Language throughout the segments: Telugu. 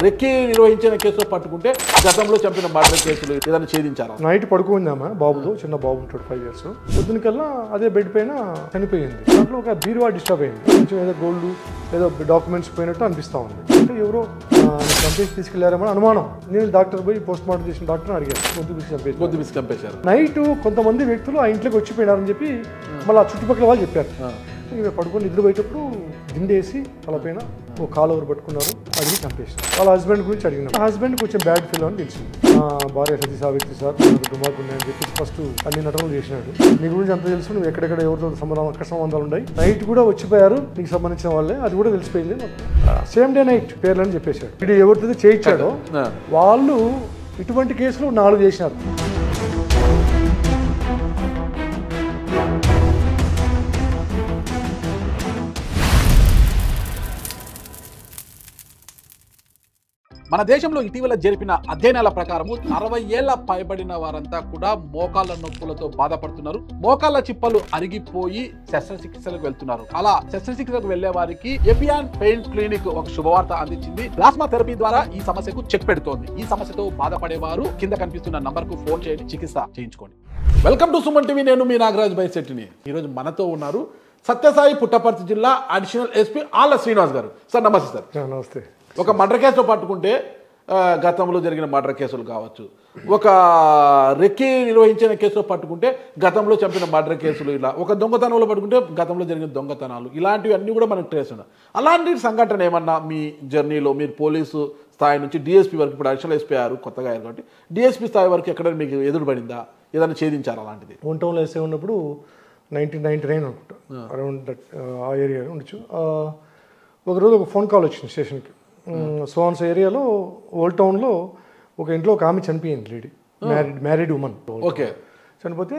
రెక్కి నిర్వహించిన కేసులో పట్టుకుంటే గతంలో చంపిన మర్డర్ కేసులు ఏదైనా ఛేదించారా? నైట్ పడుకుందామా బాబుతో, చిన్న బాబు ఉంటాడు 5 years. పొద్దునకల్లా అదే బెడ్ పైన చనిపోయింది. దాంట్లో ఒక బీరువా డిస్టర్బ్ అయింది. కొంచెం ఏదో గోల్డ్ ఏదో డాక్యుమెంట్స్ పోయినట్టు అనిపిస్తా ఉంది. అంటే ఎవరో చంపేసి తీసుకెళ్లారేమో అనుమానం. నేను డాక్టర్ పోయి పోస్ట్ మార్టం చేసిన డాక్టర్ అడిగాను, గొంతు బిసి చంపేశారు. నైట్ కొంతమంది వ్యక్తులు ఆ ఇంట్లోకి వచ్చిపోయినారని చెప్పి మళ్ళీ చుట్టుపక్కల వాళ్ళు చెప్పారు. పడుకొని నిద్ర పోయేటప్పుడు దిండేసి తలపైన ఓ కాలు ఎవరు పట్టుకున్నారు, అడిగి చంపేసారు. వాళ్ళ హస్బెండ్ గురించి అడిగినాం. హస్బెండ్ కొంచెం బ్యాడ్ ఫీల్ అని తెలిసింది. భార్య సతీ సావిత్రి సార్, నాకు దుమాకు ఉన్నాయని చెప్పేసి ఫస్ట్ అన్ని నటనలు చేసినాడు. నీ గురించి అంత తెలుసు, నువ్వు ఎక్కడెక్కడ ఎవరితో అక్కడ సంబంధాలు ఉన్నాయి, నైట్ కూడా వచ్చిపోయారు నీకు సంబంధించిన వాళ్ళే, అది కూడా తెలిసిపోయింది. సేమ్ డే నైట్ పేర్లని చెప్పేశాడు. వీడు ఎవరితో చేయించాడో వాళ్ళు ఇటువంటి కేసులు 4 చేసినారు. మన దేశంలో ఇటీవల జరిపిన అధ్యయనాల ప్రకారము 60 ఏళ్ల పైబడిన వారంతా కూడా మోకాళ్ళ నొప్పులతో బాధపడుతున్నారు. మోకాళ్ళ చిప్పలు అరిగిపోయి శస్త్రచికిత్సలకు వెళ్తున్నారు. అలా శస్త్రచికిత్సకు వెళ్లే వారికి ఎపియాన్ పెయిన్ క్లినిక్ ఒక శుభవార్త అందించింది. ప్లాస్మా థెరపీ ద్వారా ఈ సమస్యకు చెక్ పెడుతోంది. ఈ సమస్యతో బాధపడేవారు కింద కనిపిస్తున్న నంబర్ కు ఫోన్ చేయండి, చికిత్స చేయించుకోండి. Welcome to Suman TV. నేను మీ నాగరాజ్ బైశెట్టిని. ఈరోజు మనతో ఉన్నారు సత్యసాయి పుట్టపర్తి జిల్లా అడిషనల్ ఎస్పీ ఆళ్ల శ్రీనివాస్ గారు. సార్ నమస్తే. సార్ నమస్తే. ఒక మర్డర్ కేసులో పట్టుకుంటే గతంలో జరిగిన మర్డర్ కేసులు కావచ్చు, ఒక రెక్కి నిర్వహించిన కేసులో పట్టుకుంటే గతంలో చంపిన మర్డర్ కేసులు, ఇలా ఒక దొంగతనంలో పట్టుకుంటే గతంలో జరిగిన దొంగతనాలు, ఇలాంటివి అన్నీ కూడా మనకు ట్రేస్ ఉన్నాయి. అలాంటి సంఘటన ఏమన్నా మీ జర్నీలో మీరు పోలీసు స్థాయి నుంచి డిఎస్పీ వరకు, ఇప్పుడు అడిషనల్ ఎస్పీ అయ్యారు, కొత్తగా అయ్యారు కాబట్టి డిఎస్పీ స్థాయి వరకు ఎక్కడ మీకు ఎదురుపడిందా, ఏదైనా ఛేదించారు అలాంటిది? వన్ టౌన్లో వేసే ఉన్నప్పుడు 1999 అనుకుంటా, అరౌండ్ దట్ ఆ ఏరియా ఉండొచ్చు. ఒకరోజు ఒక ఫోన్ కాల్ వచ్చింది స్టేషన్కి. సోన్స్ ఏరియాలో ఓల్డ్ టౌన్లో ఒక ఇంట్లో ఒక ఆమె చనిపోయింది, లేడీ, మ్యారీడ్ ఉమెన్. ఓకే. చనిపోతే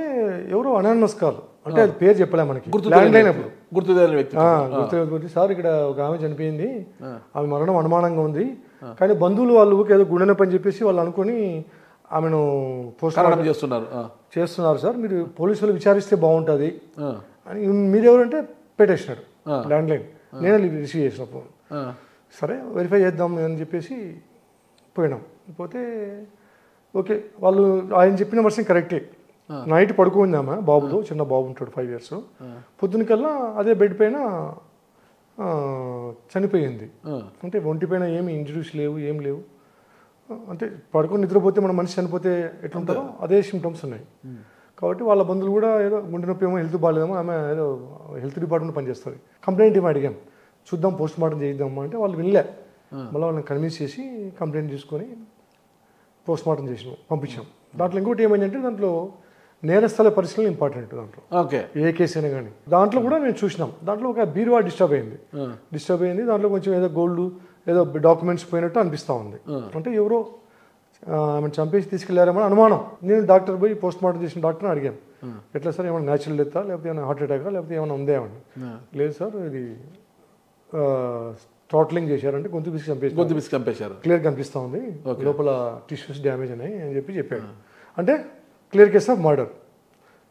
ఎవరో అనానమస్ కాల్, అంటే అది పేరు చెప్పలే మనకి, ల్యాండ్ లైన్ అప్పుడు గుర్తులేని వ్యక్తి. సార్ ఇక్కడ ఒక ఆమె చనిపోయింది, ఆమె మరణం అనుమానంగా ఉంది, కానీ బంధువులు వాళ్ళు ఏదో గుండె నొప్పి అని చెప్పేసి వాళ్ళు అనుకుని ఆమెను పోస్ట్ మార్టం చేస్తున్నారు సార్, మీరు పోలీసులు విచారిస్తే బాగుంటుంది అని. మీరెవరంటే పెట్టేసినాడు ల్యాండ్ లైన్. నేనే రిసీవ్ చేసిన ఫోన్. సరే వెరిఫై చేద్దాం అని చెప్పేసి పోయినాం. పోతే ఓకే, వాళ్ళు ఆయన చెప్పిన వర్షన్ కరెక్టే. నైట్ పడుకుందామా బాబుతో, చిన్న బాబు ఉంటాడు 5 years. పొద్దునకల్లా అదే బెడ్ పైన చనిపోయింది. అంటే ఒంటి పైన ఏమి ఇంజరీస్ లేవు, ఏం లేవు. అంటే పడుకొని నిద్రపోతే మన మనిషి చనిపోతే ఎట్లుంటారో అదే సిమ్టమ్స్ ఉన్నాయి. కాబట్టి వాళ్ళ బంధువులు కూడా ఏదో గుండె నొప్పి ఏమో, హెల్త్ బాగాలేదేమో, ఆమె ఏదో హెల్త్ డిపార్ట్మెంట్ పనిచేస్తుంది, కంప్లైంట్ ఏమో అడిగాం, చూద్దాం పోస్ట్ మార్టం చేద్దామా అంటే వాళ్ళు వెళ్ళే. మళ్ళీ వాళ్ళని కన్విన్స్ చేసి కంప్లైంట్ తీసుకొని పోస్ట్ మార్టం చేసినాం, పంపించాం. దాంట్లో ఇంకోటి ఏమైందంటే దాంట్లో నేరస్థల పరిశీలన ఇంపార్టెంట్. దాంట్లో ఏ కేసు అయినా కానీ దాంట్లో కూడా మేము చూసినాం. దాంట్లో ఒక బీరువా డిస్టర్బ్ అయింది. దాంట్లో కొంచెం ఏదో గోల్డ్ ఏదో డాక్యుమెంట్స్ పోయినట్టు అనిపిస్తూ ఉంది. అంటే ఎవరో ఆమె చంపేసి తీసుకెళ్లారేమో అనుమానం. నేను డాక్టర్ పోయి పోస్ట్ మార్టం చేసిన డాక్టర్ని అడిగాను, ఎట్లా సార్, ఏమైనా న్యాచురల్ డెత్తా, లేకపోతే ఏమైనా హార్ట్ అటాకా, లేకపోతే ఏమైనా ఉందే ఏమన్నా. లేదు సార్, ఇది థ్రాట్లింగ్ చేశారంటే గొంతు బిసి చంపేశారు, క్లియర్ కనిపిస్తూ ఉంది, లోపల టిష్యూస్ డ్యామేజ్ అయినాయి అని చెప్పాడు. అంటే clear case of murder,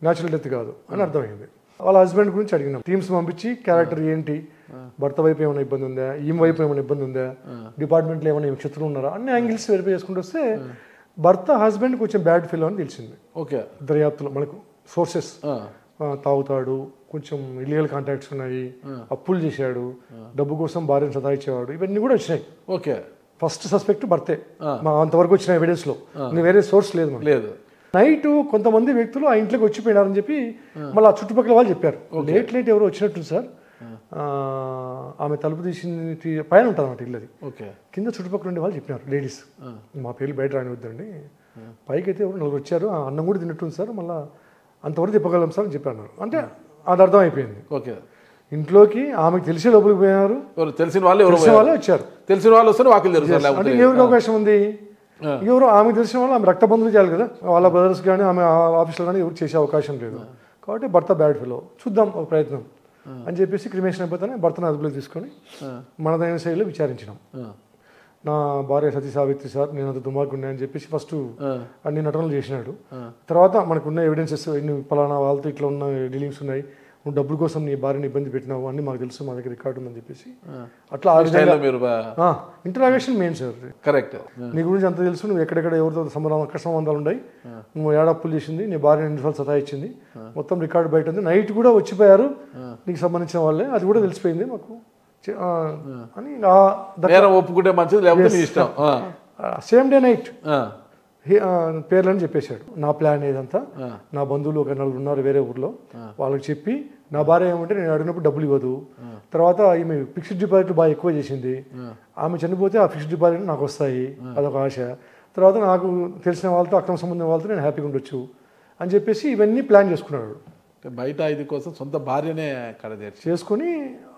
natural death కాదు అని అర్థమైంది. వాళ్ళ హస్బెండ్ గురించి అడిగినాం. టీమ్స్ పంపించి క్యారెక్టర్ ఏంటి, భర్త వైపు ఏమైనా ఇబ్బంది ఉందా, ఈమె వైపు ఏమైనా ఇబ్బంది ఉందా, డిపార్ట్మెంట్లో ఏమైనా శత్రువులు ఉన్నారా, అన్ని యాంగిల్స్ వెరిఫై చేసుకుంటూ వస్తే భర్త హస్బెండ్ కొంచెం బ్యాడ్ ఫీల్ అని తెలిసింది. ఓకే, దర్యాప్తులో మనకు సోర్సెస్, తాగుతాడు, కొంచెం ఇల్లీగల్ కాంటాక్ట్స్ ఉన్నాయి, అప్పులు చేశాడు, డబ్బు కోసం భార్యను సతాయించేవాడు, ఇవన్నీ కూడా వచ్చినాయి. ఓకే, ఫస్ట్ సస్పెక్ట్ భర్తే మా అంతవరకు వచ్చిన ఎవిడెన్స్లో, ఇంకా వేరే సోర్స్ లేదు. నైట్ కొంతమంది వ్యక్తులు ఆ ఇంట్లోకి వచ్చిపోయినారని చెప్పి మళ్ళీ ఆ చుట్టుపక్కల వాళ్ళు చెప్పారు. లేట్ ఎవరు వచ్చినట్టు సార్, ఆమె తలుపు తీసింది పైన ఉంటుంది అన్నమాట ఇల్లది. ఓకే, కింద చుట్టుపక్కల ఉండే వాళ్ళు చెప్పినారు, లేడీస్, మా పేర్లు బయట రానివద్దండి, పైకి అయితే ఎవరు 4 వచ్చారు, అన్నం కూడా తిన్నట్టుంది సార్, మళ్ళీ అంతవరకు చెప్పగలం సార్ అని చెప్పారు. అంటే అది అర్థం అయిపోయింది. ఓకే, ఇంట్లోకి ఆమెకు తెలిసే లోపలికి పోయినారు, తెలిసిన వాళ్ళే వచ్చారు, తెలిసిన వాళ్ళు వస్తే వాకిలు తెలుసు. అంటే ఎవరికి అవకాశం ఉంది, ఎవరు ఆమెకు తెలిసిన వాళ్ళు ఆమె రక్త బంధువులు చేయాలి కదా, వాళ్ళ బ్రదర్స్ కానీ ఆమె ఆఫీస్లో కానీ ఎవరు చేసే అవకాశం లేదు. కాబట్టి భర్త బ్యాడ్ ఫీల్, చూద్దాం ఒక ప్రయత్నం అని చెప్పేసి క్రిమేషన్ అయిపోతానే భర్తను అదుపులోకి తీసుకొని మనదైన శైలిలో విచారించినాం. నా భార్య సతీ సావిత్రి సార్, నేను అంత దుమాకు ఉన్నాయని చెప్పేసి ఫస్ట్ అన్ని నటనలు చేసినాడు. తర్వాత మనకున్న ఎవిడెన్సెస్, ఇన్ని పలానా వాళ్ళతో ఇట్లా ఉన్న డీలింగ్స్ ఉన్నాయి, నువ్వు డబ్బుల కోసం నీ భార్యని ఇబ్బంది పెట్టినావు అని మాకు తెలుసు, మా దగ్గర రికార్డు ఉందని చెప్పేసి అట్లా ఇంటరాగేషన్ మెయిన్ సార్. కరెక్ట్. నీ గురించి అంత తెలుసు, నువ్వు ఎక్కడెక్కడ ఎవరితో అక్కడ సంబంధాలు ఉన్నాయి, నువ్వు ఏడప్పులు చేసింది, నీ భార్య ఎన్నిసార్లు సతాయించింది, మొత్తం రికార్డు బయట ఉంది, నైట్ కూడా వచ్చిపోయారు నీకు సంబంధించిన వాళ్ళే, అది కూడా తెలిసిపోయింది మాకు అని ఒప్పుకుంటే మంచిది, లేకపోతే నీ ఇష్టం. సేమ్ డే నైట్ పేర్లని చెప్పేశాడు. నా ప్లాన్ ఏదంతా నా బంధువులు ఒక 4 ఉన్నారు వేరే ఊర్లో, వాళ్ళకి చెప్పి నా భార్య ఏమంటే నేను అడిగినప్పుడు డబ్బులు ఇవ్వదు, తర్వాత ఈమె ఫిక్స్డ్ డిపాజిట్ బాగా ఎక్కువ చేసింది, ఆమె చనిపోతే ఆ ఫిక్స్డ్ డిపాజిట్ నాకు వస్తాయి, అదొక ఆశ, తర్వాత నాకు తెలిసిన వాళ్ళతో అక్రమ సంబంధం వాళ్ళతో నేను హ్యాపీగా ఉండొచ్చు అని చెప్పేసి ఇవన్నీ ప్లాన్ చేసుకున్నాడు. బయట ఇది కోసం సొంత భార్యనే చేసుకుని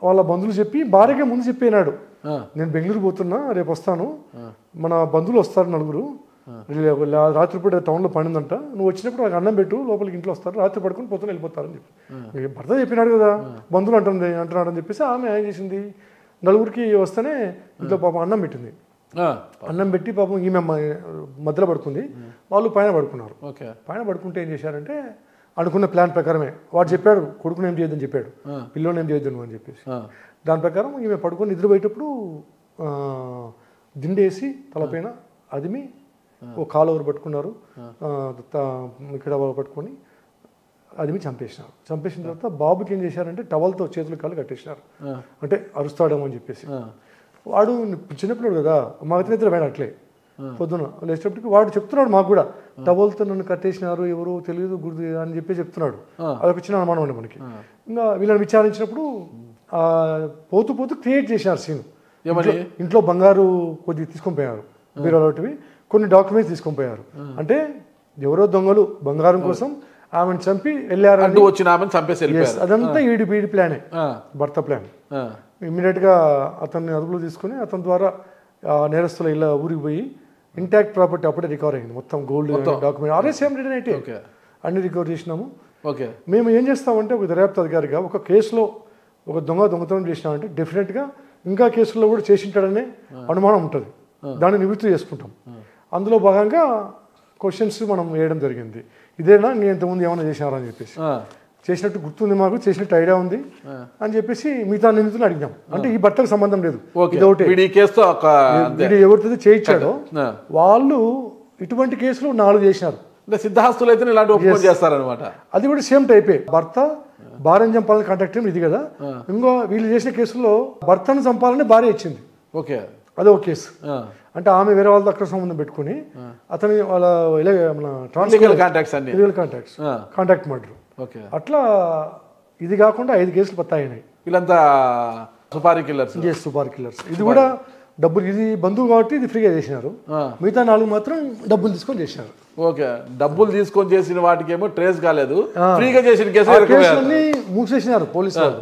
వాళ్ళ బంధువులు చెప్పి భార్యకే ముందు చెప్పినాడు, నేను బెంగళూరు పోతున్నా రేపు వస్తాను, మన బంధువులు వస్తారు 4, రాత్రిపూట టౌన్లో పడిందంట, నువ్వు వచ్చినప్పుడు నాకు అన్నం పెట్టు, లోపలికి ఇంట్లో వస్తారు, రాత్రి పడుకొని పొద్దున వెళ్ళిపోతారని చెప్పి భర్త చెప్పినాడు కదా, బంధువులు అంటున్నాడు అని చెప్పేసి ఆమె ఏం చేసింది, 4కి వస్తేనే ఇంట్లో పాపం అన్నం పెట్టింది, అన్నం పెట్టి పాపం ఈమె మధ్యలో పడుకుంది, వాళ్ళు పైన పడుకున్నారు. పైన పడుకుంటే ఏం చేశారంటే అనుకున్న ప్లాన్ ప్రకారమే వాడు చెప్పాడు, కొడుకుని ఏం చేయొద్దని చెప్పాడు, పిల్లోని ఏం చేయొద్దు అని చెప్పేసి, దాని ప్రకారం ఈమె పడుకొని నిద్రపోయేటప్పుడు దిండేసి తలపైన అదిమి ఓ కాలు ఎవరు పట్టుకున్నారు, ఇక్కడ పట్టుకొని అదిమి చంపేసినారు. చంపేసిన తర్వాత బాబుకి ఏం చేశారంటే టవల్తో చేతులు కాళ్ళు కట్టేసినారు, అంటే అరుస్తాడేమో అని చెప్పేసి. వాడు చిన్నపిల్లడు కదా, మాకు నిద్ర పోయిన అట్లే పొద్దున లేచేటప్పటికి వాడు చెప్తున్నాడు మాకు కూడా, టవల్తో నన్ను కట్టేసినారు ఎవరు తెలియదు గుర్తు అని చెప్పి చెప్తున్నాడు. అదొక చిన్న అనుమానం అండి మనకి. ఇంకా వీళ్ళని విచారించినప్పుడు పోతూ పోతూ క్రియేట్ చేసినారు సీన్. ఇంట్లో బంగారు కొద్దిగా తీసుకొని పోయారు, బీరోలోటివి కొన్ని డాక్యుమెంట్స్ తీసుకొని పోయారు, అంటే ఎవరో దొంగలు బంగారం కోసం ఆమెను చంపి వెళ్ళారు, అదంతా ఈడి ప్లానే, భర్త ప్లాన్. ఇమ్మీడియట్ గా అతన్ని అదుపులో తీసుకుని అతని ద్వారా నేరస్తుల ఇళ్ళ ఊరికి పోయి ఇంటాక్ట్ ప్రాపర్టీ అప్పుడే రికవర్ అయింది, మొత్తం gold document RS same day night అన్ని రికవర్ చేసినాము. మేము ఏం చేస్తామంటే ఒక దర్యాప్తు అధికారిగా ఒక కేసులో ఒక దొంగతనం చేసినామంటే డెఫినెట్గా ఇంకా కేసుల్లో కూడా చేసింటాడనే అనుమానం ఉంటుంది, దాన్ని నివృత్తి చేసుకుంటాం. అందులో భాగంగా క్వశ్చన్స్ మనం వేయడం జరిగింది, ఇదేనా నేను ఇంతకుముందు ఏమైనా చేసినారా అని చెప్పేసి, చేసినట్టు గుర్తుంది మాకు, చేసినట్టు ఐడియా ఉంది అని చెప్పేసి మిగతా నిందితులు అడిగాం. అంటే ఈ భర్తకు సంబంధం లేదు, ఎవరితో చేయించాడో వాళ్ళు ఇటువంటి కేసులు 4 చేసినారు. సిద్ధాస్తులు అయితే చేస్తారనమాట. అది కూడా సేమ్ టైపే, భర్త భార్యను చంపాలని కాంటాక్ట్ ఇది కదా. ఇంకో వీళ్ళు చేసిన కేసుల్లో భర్తను చంపాలని భార్య ఇచ్చింది, అదే ఒక కేసు. అంటే ఆమె వేరే వాళ్ళతో అక్కడ సంబంధం పెట్టుకుని అతని వాళ్ళ కాంటాక్ట్ మర్డర్, అట్లా ఇది కాకుండా 5 కేసులు పత్తాయినాయి. వీళ్ళంతా సుపారీ కిల్లర్స్. సుపారీ కిల్లర్స్. ఇది కూడా డబ్బులు, ఇది బంధువు కాబట్టి ఇది ఫ్రీగా చేసినారు, మిగతా 4 మాత్రం డబ్బులు తీసుకొని చేసినారు. డబ్బులు తీసుకొని చేసిన వాటికేమో ట్రేస్ కాలేదు, ఫ్రీగా చేసిన కేసులన్నీ మూసేసినారు పోలీసు వాళ్ళు,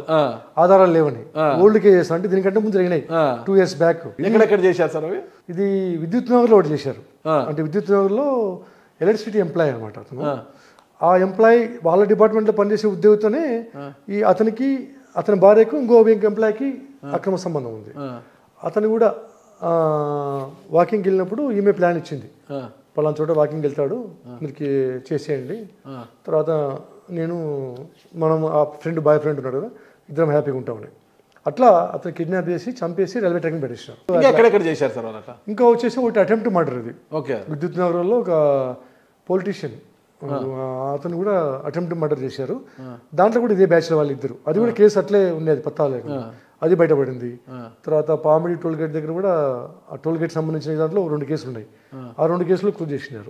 ఆధారాలు లేవని. ఓల్డ్ కేసెస్ అంటే దీనికంటే ముందు జరిగినాయి 2 years బ్యాక్. ఎక్కడెక్కడ చేశారు సార్ అవి? ఇది విద్యుత్ నగర్లో ఒకటి చేశారు, అంటే విద్యుత్ నగర్లో ఎలక్ట్రిసిటీ ఎంప్లాయ్ అనమాట అతను. ఆ ఎంప్లాయ్ వాళ్ళ డిపార్ట్మెంట్లో పనిచేసే ఉద్యోగితోనే ఈ అతని భార్యకు ఇంకో ఎంప్లాయ్కి అక్రమ సంబంధం ఉంది. అతను కూడా వాకింగ్కి వెళ్ళినప్పుడు ఈమె ప్లాన్ ఇచ్చింది, పలానా చోట వాకింగ్కి వెళ్తాడు మీరు చేసేయండి, తర్వాత మనం ఆ బాయ్ ఫ్రెండ్ ఉన్నాడు కదా, ఇద్దరం హ్యాపీగా ఉంటామని. అట్లా అతను కిడ్నాప్ చేసి చంపేసి రైల్వే ట్రాక్ పెట్టేసారు. ఇంకా వచ్చేసి ఒకటి అటెంప్ట్ మర్డర్, ఇది విద్యుత్ నగరంలో ఒక పొలిటీషియన్ అతను కూడా అటెంప్ట్ మర్డర్ చేశారు. దాంట్లో కూడా ఇదే బ్యాచ్ల వాళ్ళు ఇద్దరు, అది కూడా కేసు అట్లే ఉండేది, పత్తాలేదు, అది బయటపడింది. తర్వాత పామిడి టోల్ గేట్ దగ్గర కూడా ఆ టోల్ గేట్ సంబంధించిన దాంట్లో 2 కేసులు ఉన్నాయి, ఆ 2 కేసులు క్లోజ్ చేసినారు.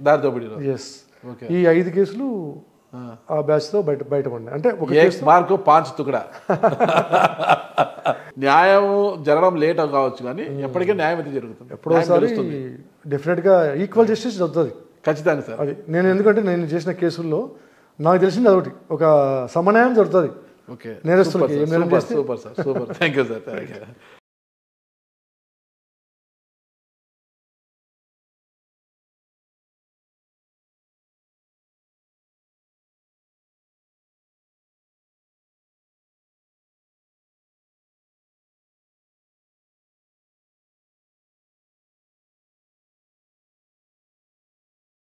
ఎస్, ఈ 5 కేసులు ఆ బ్యాచ్ తో బయటపడినాయి. అంటే ఒక మార్కు 5 తుకడా. న్యాయం జరగడం లేట్ కావచ్చు కానీ ఎప్పటికీ న్యాయం అయితే జరుగుతుంది, ఎప్పుడోసారి డెఫినెట్ గా ఈక్వల్ జస్టిస్ జరుగుతుంది ఖచ్చితంగా సార్. అది ఎందుకంటే నేను చేసిన కేసుల్లో నాకు తెలిసింది అదొకటి, ఒక సమన్యాయం జరుగుతుంది నేరస్తులకి. Super sir, super. Thank you sir.